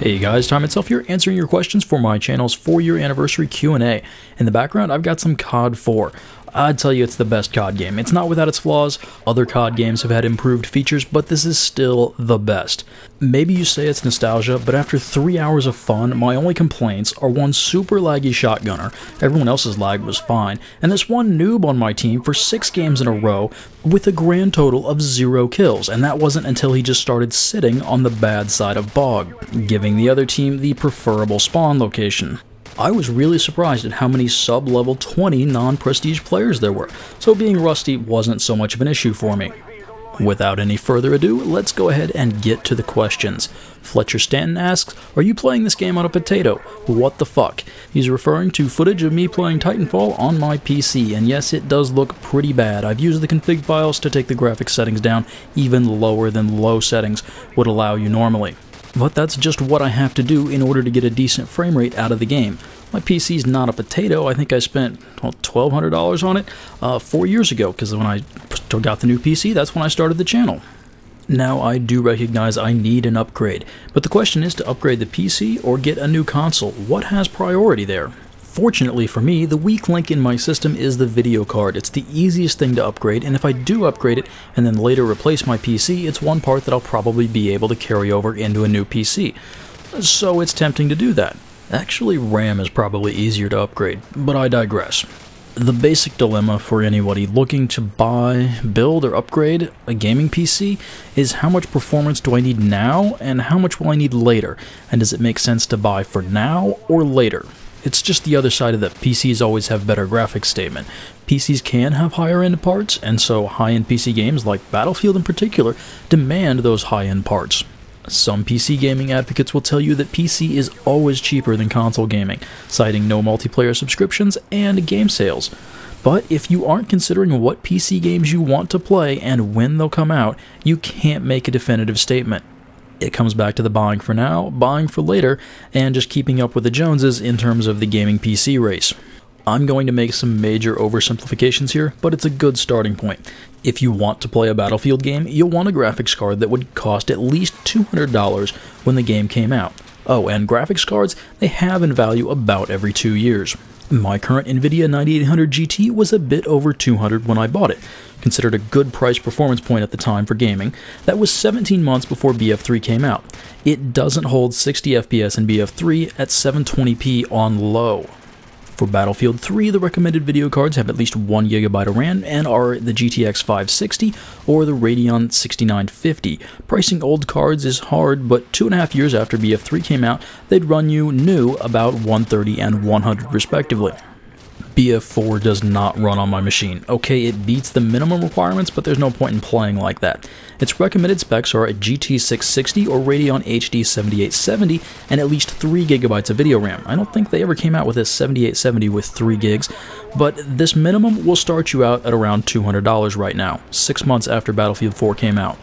Hey guys, Time Itself here, answering your questions for my channel's 4-year anniversary Q&A. In the background, I've got some COD 4. I'd tell you it's the best COD game. It's not without its flaws. Other COD games have had improved features, but this is still the best. Maybe you say it's nostalgia, but after 3 hours of fun, my only complaints are one super laggy shotgunner, everyone else's lag was fine, and this one noob on my team for 6 games in a row with a grand total of 0 kills, and that wasn't until he just started sitting on the bad side of bog, giving the other team the preferable spawn location. I was really surprised at how many sub-level 20 non-prestige players there were, so being rusty wasn't so much of an issue for me. Without any further ado, let's go ahead and get to the questions. Fletcher Stanton asks, are you playing this game on a potato? What the fuck? He's referring to footage of me playing Titanfall on my PC, and yes, it does look pretty bad. I've used the config files to take the graphics settings down even lower than low settings would allow you normally. But that's just what I have to do in order to get a decent frame rate out of the game. My PC's not a potato. I think I spent $1,200 on it 4 years ago, because when I got the new PC, that's when I started the channel. Now, I do recognize I need an upgrade, but the question is to upgrade the PC or get a new console. What has priority there? Fortunately for me, the weak link in my system is the video card. It's the easiest thing to upgrade, and if I do upgrade it and then later replace my PC, it's one part that I'll probably be able to carry over into a new PC. So it's tempting to do that. Actually, RAM is probably easier to upgrade, but I digress. The basic dilemma for anybody looking to buy, build, or upgrade a gaming PC is how much performance do I need now and how much will I need later, and does it make sense to buy for now or later? It's just the other side of the PCs always have better graphics statement. PCs can have higher end parts, and so high-end PC games like Battlefield in particular demand those high-end parts. Some PC gaming advocates will tell you that PC is always cheaper than console gaming, citing no multiplayer subscriptions and game sales. But if you aren't considering what PC games you want to play and when they'll come out, you can't make a definitive statement. It comes back to the buying for now, buying for later, and just keeping up with the Joneses in terms of the gaming PC race. I'm going to make some major oversimplifications here, but it's a good starting point. If you want to play a Battlefield game, you'll want a graphics card that would cost at least $200 when the game came out. Oh, and graphics cards, they have in value about every 2 years. My current NVIDIA 9800 GT was a bit over $200 when I bought it. Considered a good price performance point at the time for gaming. That was 17 months before BF4 came out. It doesn't hold 60 FPS in BF4 at 720p on low. For Battlefield 3, the recommended video cards have at least 1 GB of RAM and are the GTX 560 or the Radeon 6950. Pricing old cards is hard, but 2.5 years after BF4 came out, they'd run you new about 130 and 100 respectively. BF4 does not run on my machine. Okay, it beats the minimum requirements, but there's no point in playing like that. Its recommended specs are a GT 660 or Radeon HD 7870 and at least 3 GB of video RAM. I don't think they ever came out with a 7870 with 3 gigs, but this minimum will start you out at around $200 right now, 6 months after Battlefield 4 came out.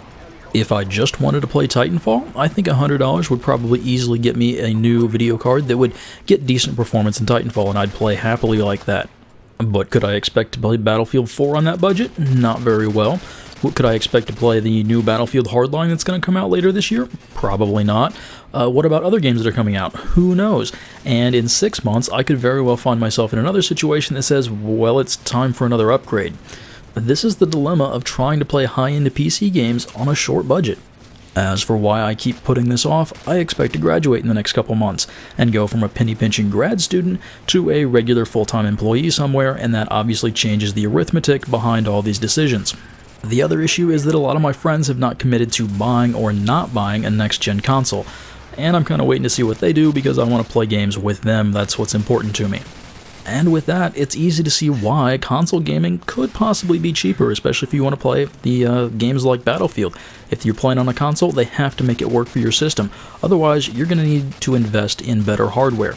If I just wanted to play Titanfall, I think $100 would probably easily get me a new video card that would get decent performance in Titanfall, and I'd play happily like that. But could I expect to play Battlefield 4 on that budget? Not very well. Could I expect to play the new Battlefield Hardline that's going to come out later this year? Probably not. What about other games that are coming out? Who knows? And in 6 months, I could very well find myself in another situation that says, well, it's time for another upgrade. This is the dilemma of trying to play high-end PC games on a short budget. As for why I keep putting this off, I expect to graduate in the next couple months and go from a penny-pinching grad student to a regular full-time employee somewhere, and that obviously changes the arithmetic behind all these decisions. The other issue is that a lot of my friends have not committed to buying or not buying a next-gen console, and I'm kind of waiting to see what they do because I want to play games with them. That's what's important to me. And with that, it's easy to see why console gaming could possibly be cheaper, especially if you want to play the games like Battlefield. If you're playing on a console, they have to make it work for your system. Otherwise, you're going to need to invest in better hardware.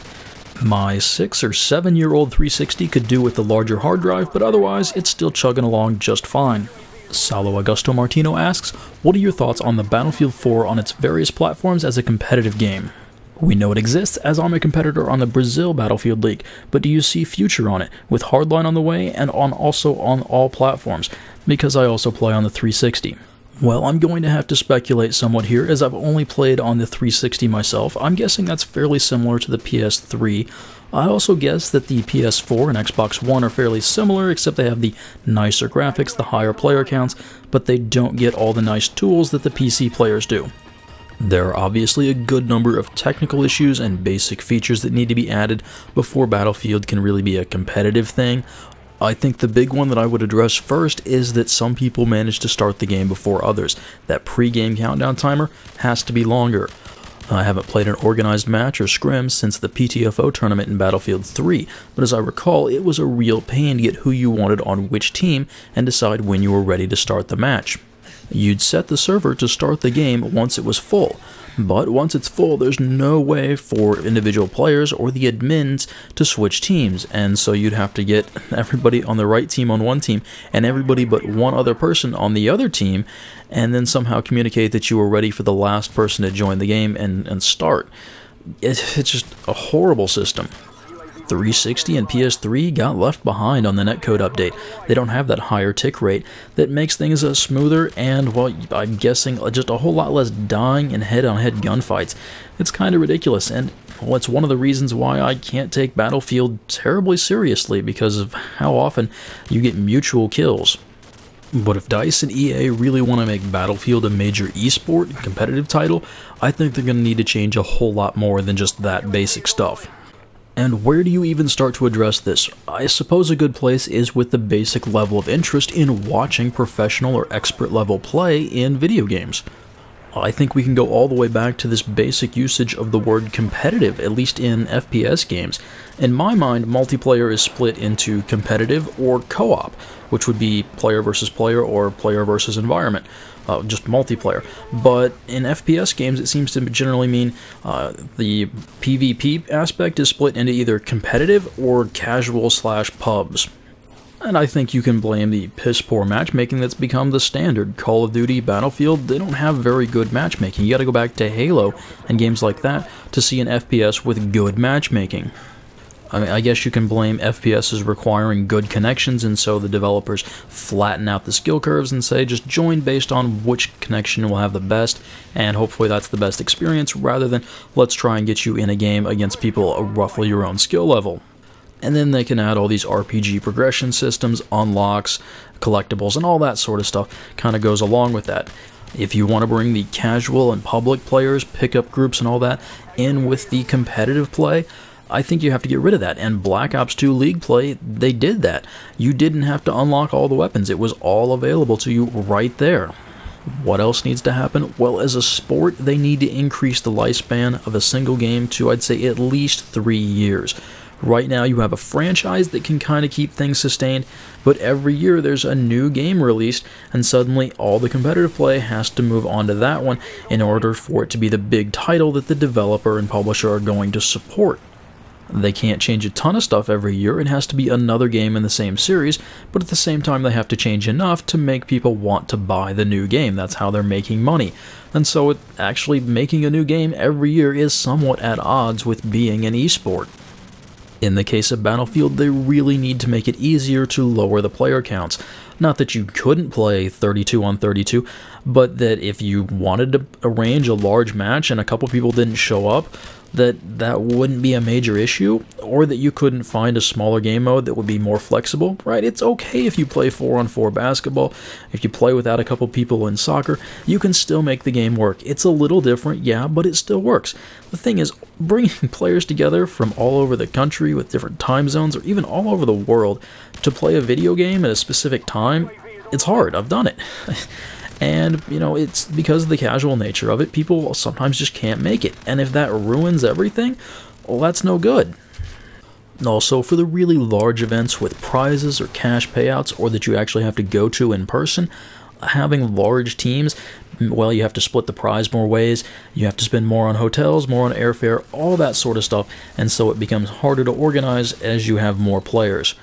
My 6 or 7 year old 360 could do with the larger hard drive, but otherwise, it's still chugging along just fine. Salo Augusto Martino asks, what are your thoughts on the Battlefield 4 on its various platforms as a competitive game? We know it exists, as I'm a competitor on the Brazil Battlefield League, but do you see future on it, with Hardline on the way and also on all platforms, because I also play on the 360? Well, I'm going to have to speculate somewhat here, as I've only played on the 360 myself. I'm guessing that's fairly similar to the PS3. I also guess that the PS4 and Xbox One are fairly similar, except they have the nicer graphics, the higher player counts, but they don't get all the nice tools that the PC players do. There are obviously a good number of technical issues and basic features that need to be added before Battlefield can really be a competitive thing. I think the big one that I would address first is that some people manage to start the game before others. That pre-game countdown timer has to be longer. I haven't played an organized match or scrim since the PTFO tournament in Battlefield 3, but as I recall, it was a real pain to get who you wanted on which team and decide when you were ready to start the match. You'd set the server to start the game once it was full, but once it's full, there's no way for individual players or the admins to switch teams, and so you'd have to get everybody on the right team on one team and everybody but one other person on the other team, and then somehow communicate that you were ready for the last person to join the game and start. It's just a horrible system. 360 and PS3 got left behind on the netcode update. They don't have that higher tick rate that makes things smoother and, well, I'm guessing just a whole lot less dying and head-on-head gunfights. It's kind of ridiculous, and well, it's one of the reasons why I can't take Battlefield terribly seriously, because of how often you get mutual kills. But if DICE and EA really want to make Battlefield a major esport competitive title, I think they're going to need to change a whole lot more than just that basic stuff. And where do you even start to address this? I suppose a good place is with the basic level of interest in watching professional or expert level play in video games. I think we can go all the way back to this basic usage of the word competitive, at least in FPS games. In my mind, multiplayer is split into competitive or co-op, which would be player versus player or player versus environment. Just multiplayer. But in FPS games, it seems to generally mean the PvP aspect is split into either competitive or casual / pubs. And I think you can blame the piss-poor matchmaking that's become the standard. Call of Duty, Battlefield, they don't have very good matchmaking. You gotta go back to Halo and games like that to see an FPS with good matchmaking. I mean, I guess you can blame FPSs requiring good connections, and so the developers flatten out the skill curves and say just join based on which connection will have the best, and hopefully that's the best experience, rather than let's try and get you in a game against people roughly your own skill level. And then they can add all these RPG progression systems, unlocks, collectibles, and all that sort of stuff kind of goes along with that. If you want to bring the casual and public players, pickup groups and all that in with the competitive play, I think you have to get rid of that, and Black Ops 2 League play, they did that. You didn't have to unlock all the weapons, it was all available to you right there. What else needs to happen? Well, as a sport, they need to increase the lifespan of a single game to, I'd say, at least 3 years. Right now, you have a franchise that can kind of keep things sustained, but every year there's a new game released, and suddenly all the competitive play has to move on to that one in order for it to be the big title that the developer and publisher are going to support. They can't change a ton of stuff every year, it has to be another game in the same series, but at the same time they have to change enough to make people want to buy the new game. That's how they're making money. And so actually making a new game every year is somewhat at odds with being an esport. In the case of Battlefield, they really need to make it easier to lower the player counts. Not that you couldn't play 32 on 32, but that if you wanted to arrange a large match and a couple people didn't show up, that wouldn't be a major issue, or that you couldn't find a smaller game mode that would be more flexible, right? It's okay if you play 4-on-4 basketball, if you play without a couple people in soccer, you can still make the game work. It's a little different, yeah, but it still works. The thing is, bringing players together from all over the country with different time zones, or even all over the world, to play a video game at a specific time, it's hard. I've done it. And, you know, it's because of the casual nature of it, people sometimes just can't make it. And if that ruins everything, well, that's no good. Also, for the really large events with prizes or cash payouts, or that you actually have to go to in person, having large teams, well, you have to split the prize more ways, you have to spend more on hotels, more on airfare, all that sort of stuff, and so it becomes harder to organize as you have more players.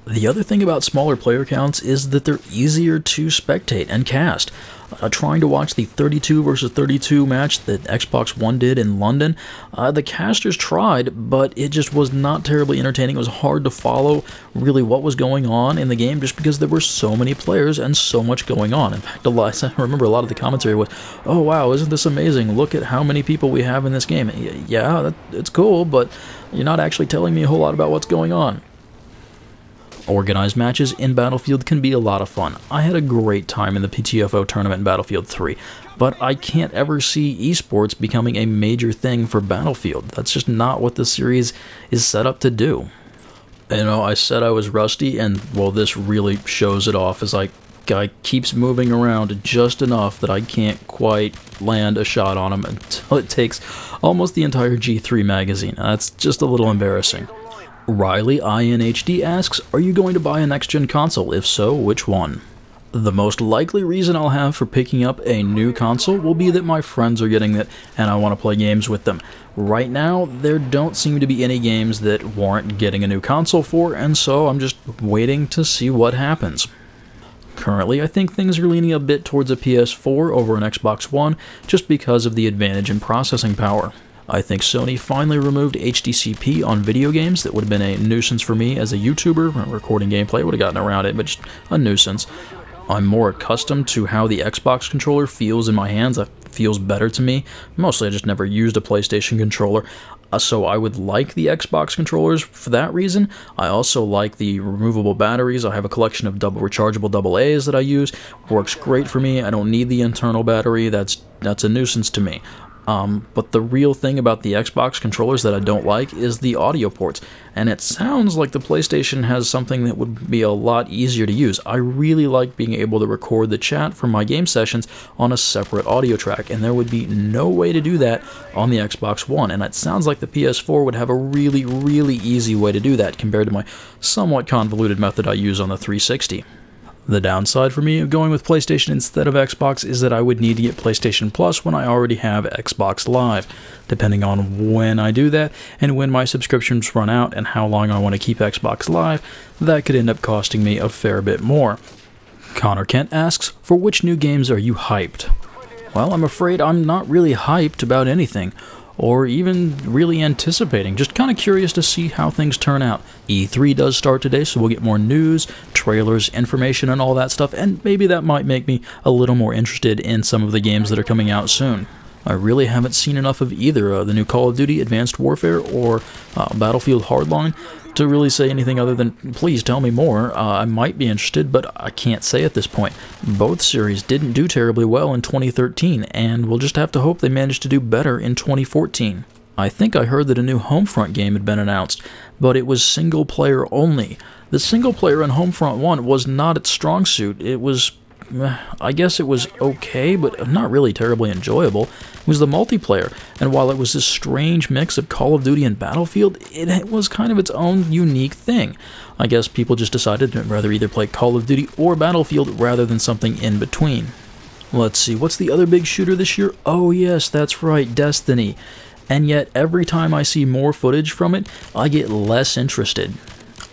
The other thing about smaller player counts is that they're easier to spectate and cast. Trying to watch the 32 versus 32 match that Xbox One did in London, the casters tried, but it just was not terribly entertaining. It was hard to follow really what was going on in the game just because there were so many players and so much going on. In fact, I remember a lot of the commentary was, "Oh wow, isn't this amazing? Look at how many people we have in this game." Yeah, it's cool, but you're not actually telling me a whole lot about what's going on. Organized matches in Battlefield can be a lot of fun. I had a great time in the PTFO tournament in Battlefield 3, but I can't ever see esports becoming a major thing for Battlefield. That's just not what the series is set up to do. You know, I said I was rusty, and well, this really shows it off as guy keeps moving around just enough that I can't quite land a shot on him until it takes almost the entire G3 magazine. That's just a little embarrassing. Riley INHD asks, are you going to buy a next-gen console? If so, which one? The most likely reason I'll have for picking up a new console will be that my friends are getting it and I want to play games with them. Right now, there don't seem to be any games that warrant getting a new console for, and so I'm just waiting to see what happens. Currently, I think things are leaning a bit towards a PS4 over an Xbox One just because of the advantage in processing power. I think Sony finally removed HDCP on video games. That would have been a nuisance for me as a YouTuber. Recording gameplay would have gotten around it, but just a nuisance. I'm more accustomed to how the Xbox controller feels in my hands. It feels better to me. Mostly I just never used a PlayStation controller. So I would like the Xbox controllers for that reason. I also like the removable batteries. I have a collection of double rechargeable AA's that I use. Works great for me. I don't need the internal battery. That's a nuisance to me. But the real thing about the Xbox controllers that I don't like is the audio ports, and it sounds like the PlayStation has something that would be a lot easier to use. I really like being able to record the chat from my game sessions on a separate audio track, and there would be no way to do that on the Xbox One, and it sounds like the PS4 would have a really, really easy way to do that compared to my somewhat convoluted method I use on the 360. The downside for me of going with PlayStation instead of Xbox is that I would need to get PlayStation Plus when I already have Xbox Live. Depending on when I do that, and when my subscriptions run out, and how long I want to keep Xbox Live, that could end up costing me a fair bit more. Connor Kent asks, for which new games are you hyped? Well, I'm afraid I'm not really hyped about anything, or even really anticipating, just kind of curious to see how things turn out. E3 does start today, so we'll get more news, trailers, information, and all that stuff, and maybe that might make me a little more interested in some of the games that are coming out soon. I really haven't seen enough of either the new Call of Duty Advanced Warfare or Battlefield Hardline to really say anything other than, please tell me more. I might be interested, but I can't say at this point. Both series didn't do terribly well in 2013, and we'll just have to hope they manage to do better in 2014. I think I heard that a new Homefront game had been announced, but it was single player only. The single player in Homefront 1 was not its strong suit. It was, I guess it was okay, but not really terribly enjoyable. It was the multiplayer, and while it was this strange mix of Call of Duty and Battlefield, it was kind of its own unique thing. I guess people just decided to rather either play Call of Duty or Battlefield rather than something in between. Let's see, what's the other big shooter this year? Oh yes, that's right, Destiny. And yet, every time I see more footage from it, I get less interested.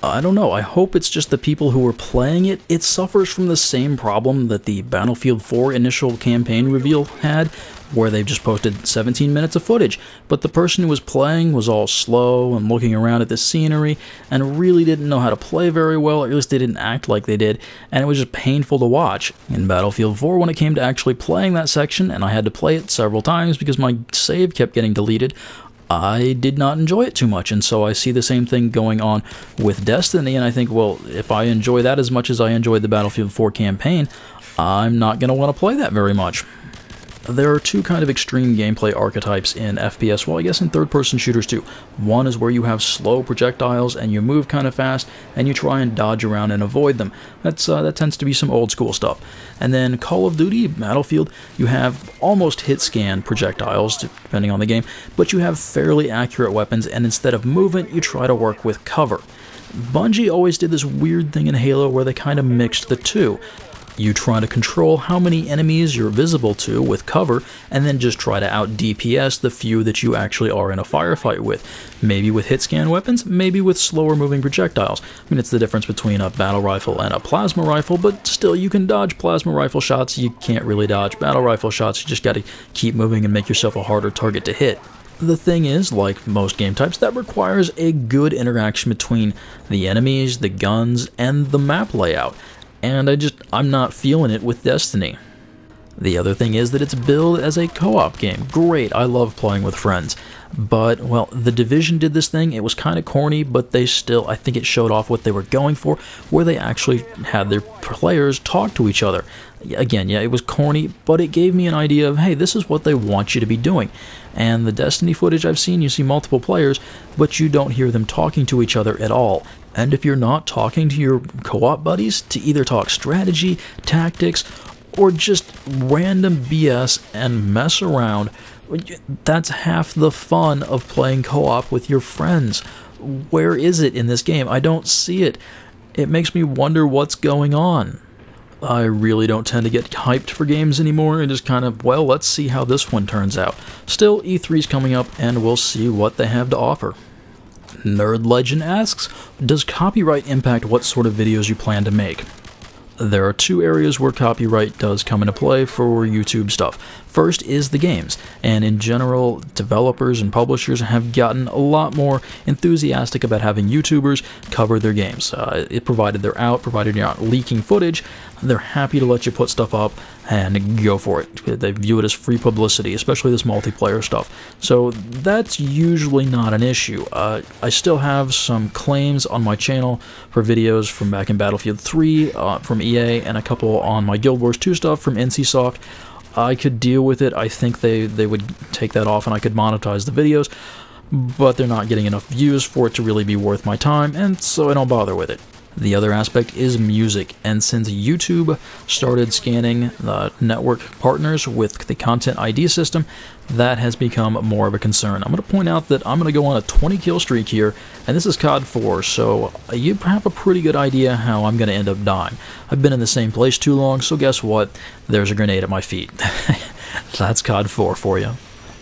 I don't know, I hope it's just the people who are playing it. It suffers from the same problem that the Battlefield 4 initial campaign reveal had, where they've just posted 17 minutes of footage, but the person who was playing was all slow and looking around at the scenery and really didn't know how to play very well, or at least they didn't act like they did, and it was just painful to watch. In Battlefield 4, when it came to actually playing that section, and I had to play it several times because my save kept getting deleted, I did not enjoy it too much, and so I see the same thing going on with Destiny, and I think, well, if I enjoy that as much as I enjoyed the Battlefield 4 campaign, I'm not going to want to play that very much. There are two kind of extreme gameplay archetypes in FPS, well I guess in third-person shooters too. One is where you have slow projectiles and you move kind of fast and you try and dodge around and avoid them. That tends to be some old school stuff. And then Call of Duty, Battlefield, you have almost hit-scan projectiles, depending on the game, but you have fairly accurate weapons, and instead of movement, you try to work with cover. Bungie always did this weird thing in Halo where they kind of mixed the two. You try to control how many enemies you're visible to with cover, and then just try to out DPS the few that you actually are in a firefight with. Maybe with hit scan weapons, maybe with slower moving projectiles. I mean, it's the difference between a battle rifle and a plasma rifle, but still you can dodge plasma rifle shots, you can't really dodge battle rifle shots, you just gotta keep moving and make yourself a harder target to hit. The thing is, like most game types, that requires a good interaction between the enemies, the guns, and the map layout. And I'm not feeling it with Destiny. The other thing is that it's billed as a co-op game. Great, I love playing with friends. But, well, The Division did this thing, it was kind of corny, but they still, I think it showed off what they were going for, where they actually had their players talk to each other. Again, yeah, it was corny, but it gave me an idea of, hey, this is what they want you to be doing. And the Destiny footage I've seen, you see multiple players, but you don't hear them talking to each other at all. And if you're not talking to your co-op buddies to either talk strategy, tactics, or just random BS and mess around, that's half the fun of playing co-op with your friends. Where is it in this game? I don't see it. It makes me wonder what's going on. I really don't tend to get hyped for games anymore, and just kind of, well, let's see how this one turns out. Still, E3's coming up, and we'll see what they have to offer. Nerd Legend asks, does copyright impact what sort of videos you plan to make? There are two areas where copyright does come into play for YouTube stuff. First is the games, and in general, developers and publishers have gotten a lot more enthusiastic about having YouTubers cover their games. Provided you're not leaking footage, they're happy to let you put stuff up and go for it. They view it as free publicity, especially this multiplayer stuff. So that's usually not an issue. I still have some claims on my channel for videos from back in Battlefield 3 from EA, and a couple on my Guild Wars 2 stuff from NCSoft. I could deal with it. I think they would take that off and I could monetize the videos, but they're not getting enough views for it to really be worth my time, and so I don't bother with it. The other aspect is music, and since YouTube started scanning the network partners with the Content ID system, that has become more of a concern. I'm going to point out that I'm going to go on a 20 kill streak here, and this is COD 4, so you have a pretty good idea how I'm going to end up dying. I've been in the same place too long, so guess what? There's a grenade at my feet. That's COD 4 for you.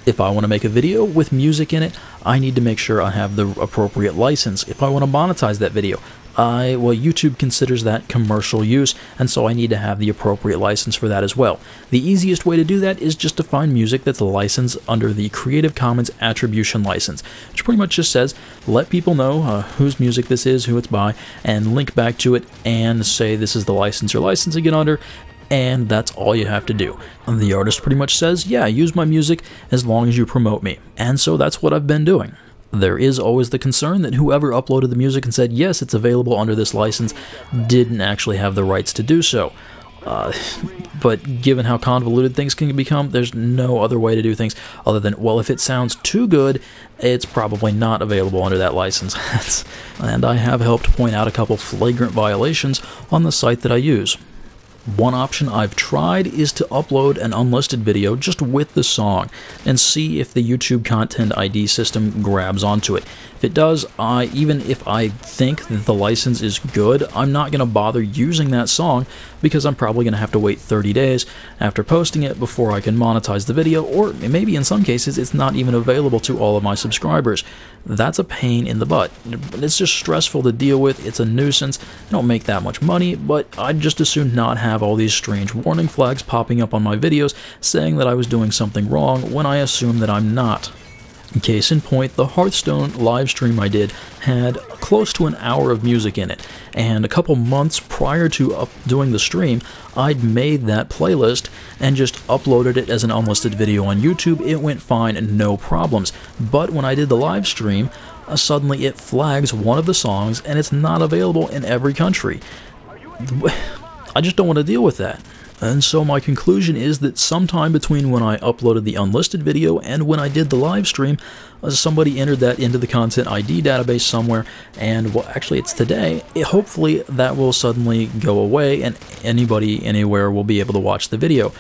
If I want to make a video with music in it, I need to make sure I have the appropriate license. If I want to monetize that video, well, YouTube considers that commercial use, and so I need to have the appropriate license for that as well. The easiest way to do that is just to find music that's licensed under the Creative Commons Attribution License, which pretty much just says, let people know whose music this is, who it's by, and link back to it, and say this is the license you're licensing it under, and that's all you have to do. And the artist pretty much says, yeah, use my music as long as you promote me. And so that's what I've been doing. There is always the concern that whoever uploaded the music and said, yes, it's available under this license, didn't actually have the rights to do so. But given how convoluted things can become, there's no other way to do things other than, well, if it sounds too good, it's probably not available under that license. And I have helped point out a couple flagrant violations on the site that I use. One option I've tried is to upload an unlisted video just with the song and see if the YouTube Content ID system grabs onto it. If it does, even if I think that the license is good, I'm not going to bother using that song because I'm probably going to have to wait 30 days after posting it before I can monetize the video, or maybe in some cases it's not even available to all of my subscribers. That's a pain in the butt. It's just stressful to deal with, it's a nuisance, I don't make that much money, but I'd just as soon not have all these strange warning flags popping up on my videos saying that I was doing something wrong when I assume that I'm not. Case in point, the Hearthstone live stream I did had close to an hour of music in it, and a couple months prior to doing the stream, I'd made that playlist and just uploaded it as an unlisted video on YouTube. It went fine and no problems, but when I did the live stream, suddenly it flags one of the songs and it's not available in every country. I just don't want to deal with that. And so my conclusion is that sometime between when I uploaded the unlisted video and when I did the live stream, somebody entered that into the Content ID database somewhere, and well, actually it's today. Hopefully that will suddenly go away and anybody anywhere will be able to watch the video.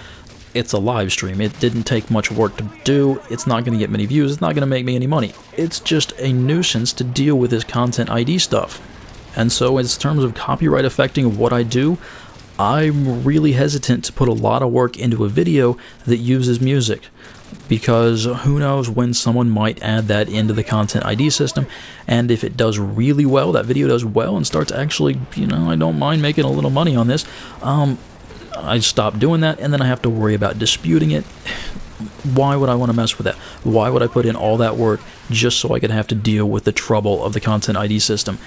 It's a live stream. It didn't take much work to do. It's not going to get many views. It's not going to make me any money. It's just a nuisance to deal with this Content ID stuff. And so in terms of copyright affecting what I do, I'm really hesitant to put a lot of work into a video that uses music, because who knows when someone might add that into the content ID system, and if it does really well, that video does well and starts actually, I don't mind making a little money on this, I stop doing that, and then I have to worry about disputing it. Why would I want to mess with that? Why would I put in all that work just so I could have to deal with the trouble of the content ID system?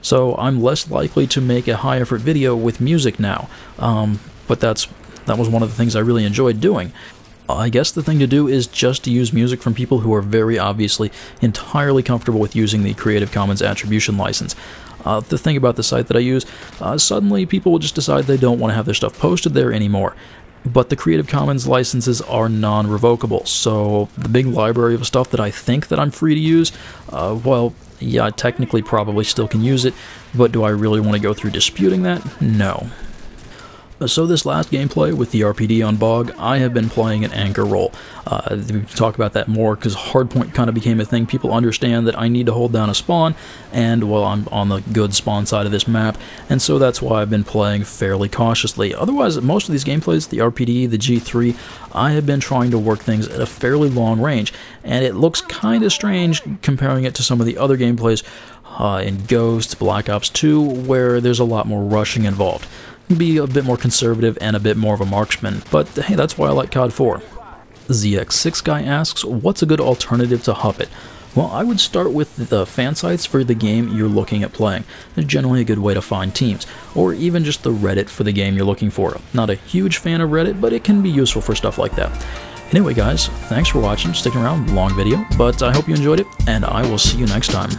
So I'm less likely to make a high effort video with music now, but that was one of the things I really enjoyed doing. I guess the thing to do is just to use music from people who are very obviously entirely comfortable with using the Creative Commons Attribution license. The thing about the site that I use, suddenly people will just decide they don't want to have their stuff posted there anymore. But the Creative Commons licenses are non-revocable, so the big library of stuff that I think that I'm free to use, well, yeah, I technically probably still can use it, but do I really want to go through disputing that? No. So this last gameplay with the RPD on Bog, I have been playing an anchor role. We can talk about that more because hardpoint kind of became a thing. People understand that I need to hold down a spawn, and well, I'm on the good spawn side of this map, and so that's why I've been playing fairly cautiously. Otherwise, most of these gameplays, the RPD, the G3, I have been trying to work things at a fairly long range, and it looks kind of strange comparing it to some of the other gameplays in Ghost, Black Ops 2, where there's a lot more rushing involved. Be a bit more conservative and a bit more of a marksman, but hey, that's why I like COD 4. ZX6 guy asks, what's a good alternative to Hypit? Well, I would start with the fan sites for the game you're looking at playing. They're generally a good way to find teams, or even just the Reddit for the game you're looking for. Not a huge fan of Reddit, but it can be useful for stuff like that. Anyway guys, thanks for watching, sticking around, long video, but I hope you enjoyed it, and I will see you next time.